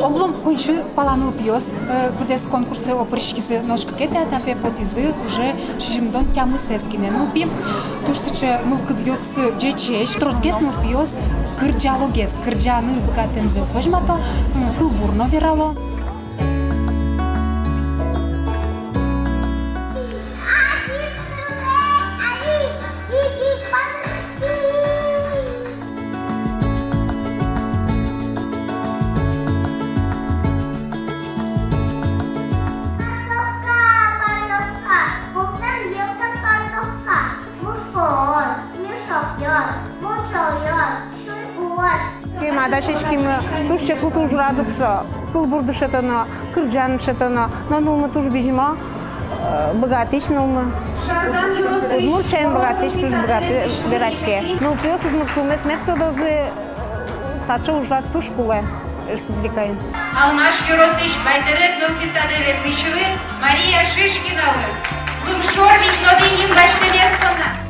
Облом кончу паланыл пьёс, будес конкурсы опричкисы ножка кете, тафе потизы уже шижимдон тямы сескине. Ну пи, турсыче мылкыдьёс джечеш, трозгес пьёс кырджалогес, кырджаны богатензес возьмато, кылбурно верало. Адашечким турче култур радукса, кылбурды шатана, кырджан шатана, нанулма туж бижма, богатыч нулма. Мурчаем богатыч туж богатый берачке. Ну пьёсов мы кулмес методозы тача ужрат туж куле республикаин. А у наш юротыш байтерек нописадевет мишевы Мария Шишкинова. Зумшорвич нодинин баштевескона.